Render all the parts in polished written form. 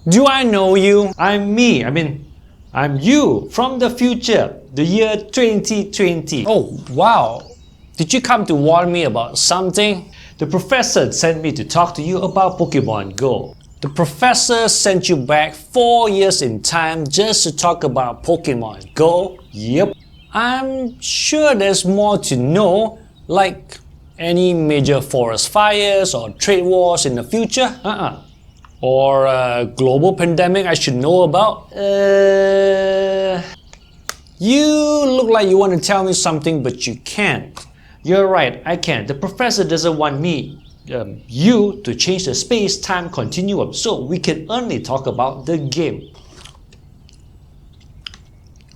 Do I know you? I'm me. I'm you from the future, the year 2020. Oh, wow. Did you come to warn me about something? The professor sent me to talk to you about Pokemon Go. The professor sent you back 4 years in time just to talk about Pokemon Go? Yep. I'm sure there's more to know, like any major forest fires or trade wars in the future? Or a global pandemic I should know about? You look like you want to tell me something, but you can't. You're right, I can't. The professor doesn't want you to change the space-time continuum, so we can only talk about the game.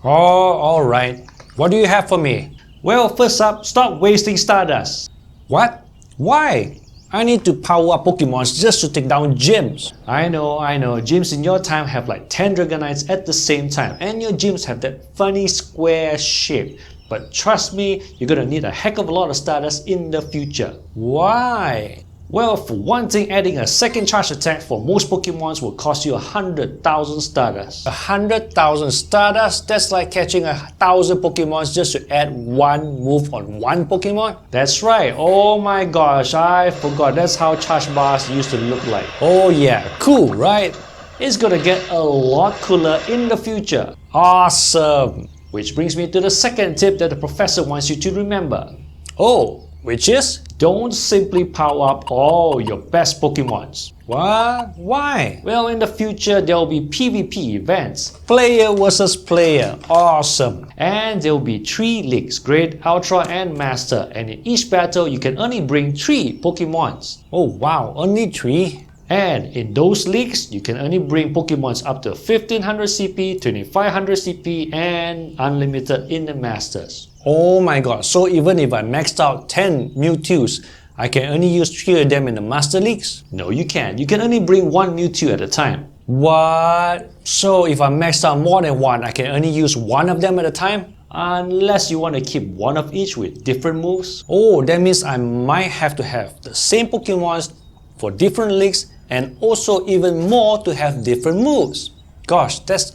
Oh, alright. What do you have for me? Well, first up, stop wasting Stardust. What? Why? I need to power up Pokemons just to take down gyms. I know. Gyms in your time have like 10 Dragonites at the same time, and your gyms have that funny square shape. But trust me, you're gonna need a heck of a lot of Stardust in the future. Why? Well, for one thing, adding a second charge attack for most Pokemons will cost you 100,000 Stardust. 100,000 Stardust? That's like catching 1,000 Pokemons just to add one move on one Pokemon? That's right. Oh my gosh, I forgot. That's how charge bars used to look like. Oh yeah, cool, right? It's gonna get a lot cooler in the future. Awesome! Which brings me to the second tip that the professor wants you to remember. Oh, which is? Don't simply power up all your best Pokemons. What? Why? Well, in the future, there will be PvP events. Player versus player. Awesome. And there will be 3 leagues, Great, Ultra, and Master. And in each battle, you can only bring 3 Pokemons. Oh wow, only 3? And in those leagues, you can only bring Pokemons up to 1500 CP, 2500 CP, and unlimited in the Masters. Oh my god, so even if I maxed out 10 Mewtwo's, I can only use 3 of them in the Master Leagues? No, you can't. You can only bring 1 Mewtwo at a time. What? So if I maxed out more than 1, I can only use 1 of them at a time? Unless you want to keep 1 of each with different moves. Oh, that means I might have to have the same Pokemons for different leagues, and also even more to have different moves. Gosh, that's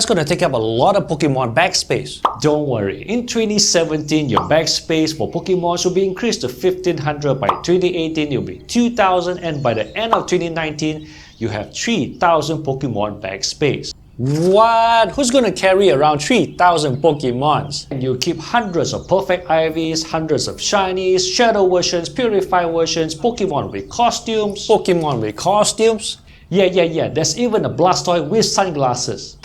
gonna take up a lot of Pokemon backspace. Don't worry, in 2017 your backspace for Pokemon will be increased to 1500, by 2018 it will be 2000, and by the end of 2019 you have 3000 Pokemon backspace. What? Who's gonna carry around 3000 Pokemons? And you keep hundreds of perfect IVs, hundreds of shinies, shadow versions, purified versions, Pokemon with costumes. Pokemon with costumes? Yeah, there's even a Blastoise with sunglasses.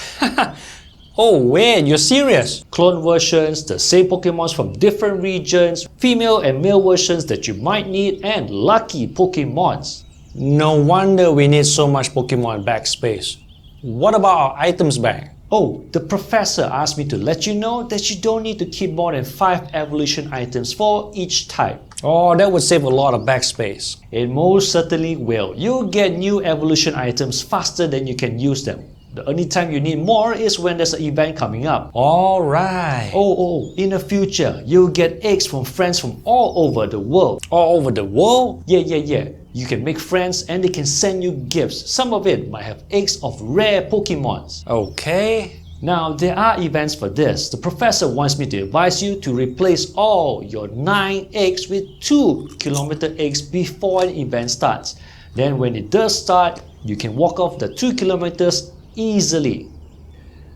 Oh wait, you're serious? Clone versions, the same Pokemons from different regions, female and male versions that you might need, and lucky Pokemons. No wonder we need so much Pokemon backspace. What about our items bank? Oh, the professor asked me to let you know that you don't need to keep more than 5 evolution items for each type. Oh, that would save a lot of backspace. It most certainly will. You'll get new evolution items faster than you can use them. The only time you need more is when there's an event coming up. Alright. Oh, in the future, you'll get eggs from friends from all over the world. All over the world? Yeah. You can make friends and they can send you gifts. Some of it might have eggs of rare Pokemons. Okay. Now, there are events for this. The professor wants me to advise you to replace all your 9 eggs with 2 kilometer eggs before an event starts. Then when it does start, you can walk off the 2 kilometers easily.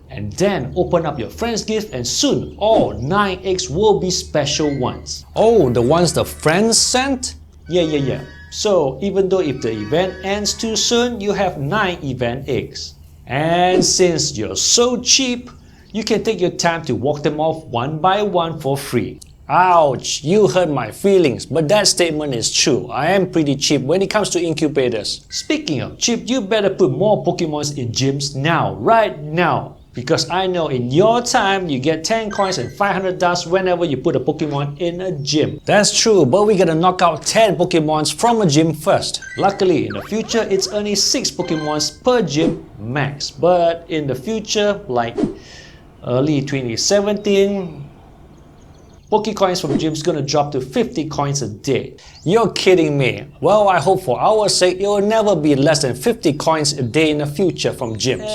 And then open up your friend's gift, and soon all 9 eggs will be special ones. Oh, the ones the friends sent? Yeah. So even though if the event ends too soon, you have 9 event eggs. And since you're so cheap, you can take your time to walk them off one by one for free. Ouch, you hurt my feelings, but that statement is true. I am pretty cheap when it comes to incubators. Speaking of cheap, you better put more Pokemons in gyms now, right now. Because I know in your time, you get 10 coins and 500 dust whenever you put a Pokemon in a gym. That's true, but we gotta knock out 10 Pokemons from a gym first. Luckily, in the future, it's only 6 Pokemons per gym max. But in the future, like early 2017, Pokecoins from gyms gonna drop to 50 coins a day. You're kidding me. Well, I hope for our sake it will never be less than 50 coins a day in the future from gyms.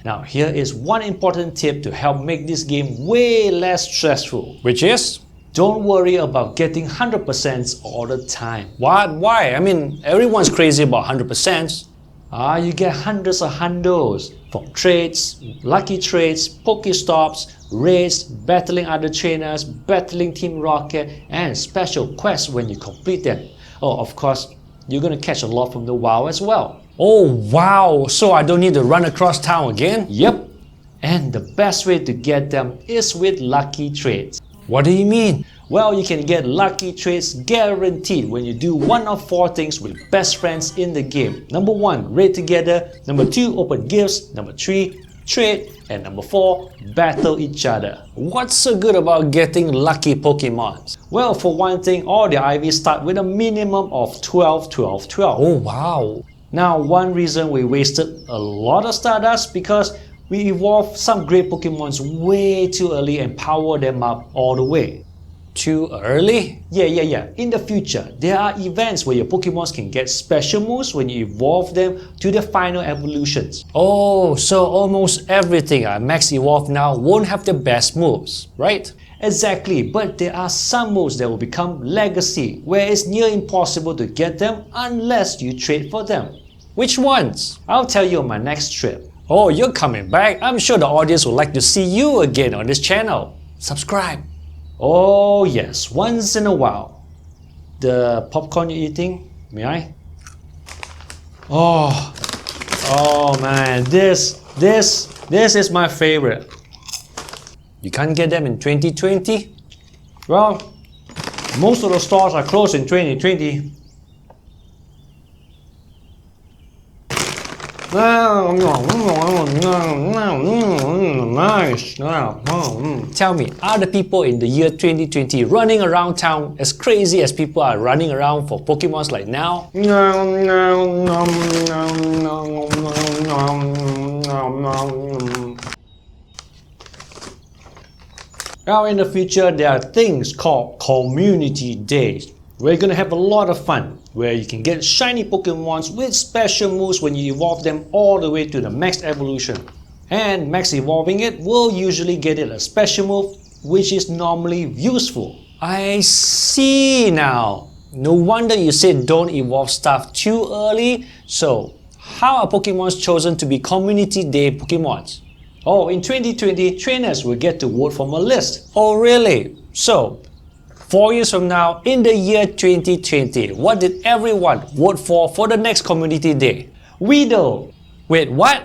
Now here is one important tip to help make this game way less stressful, which is don't worry about getting 100% all the time. What? Why? I mean, everyone's crazy about 100%. You get hundreds of hundos from trades, lucky trades, Pokestops, raids, battling other trainers, battling Team Rocket, and special quests when you complete them. Oh, of course, you're gonna catch a lot from the WoW as well. Oh wow, so I don't need to run across town again? Yep. And the best way to get them is with lucky trades. What do you mean? Well, you can get lucky trades guaranteed when you do one of 4 things with best friends in the game. Number 1, raid together. Number 2, open gifts. Number 3, trade. And number 4, battle each other. What's so good about getting lucky Pokemons? Well, for one thing, all the IVs start with a minimum of 12, 12, 12. Oh wow. Now, one reason we wasted a lot of Stardust because we evolved some great Pokemons way too early and power them up all the way. Too early? Yeah. In the future, there are events where your Pokemons can get special moves when you evolve them to the final evolutions. Oh, so almost everything I max evolve now won't have the best moves, right? Exactly, but there are some moves that will become legacy, where it's near impossible to get them unless you trade for them. Which ones? I'll tell you on my next trip. Oh, you're coming back? I'm sure the audience would like to see you again on this channel. Subscribe. Oh yes, once in a while. The popcorn you're eating, may I? Oh man, this is my favorite. You can't get them in 2020? Well, most of the stores are closed in 2020. Nice. Tell me, are the people in the year 2020 running around town as crazy as people are running around for Pokemons like now? Now in the future, there are things called community days. We're gonna have a lot of fun, where you can get shiny Pokemons with special moves when you evolve them all the way to the max evolution. And max evolving it will usually get it a special move, which is normally useful. I see now. No wonder you said don't evolve stuff too early. So, how are Pokemons chosen to be Community Day Pokemons? Oh, in 2020, trainers will get to vote from a list. Oh really? So, 4 years from now, in the year 2020, what did everyone vote for the next Community Day? Weedle! Wait, what?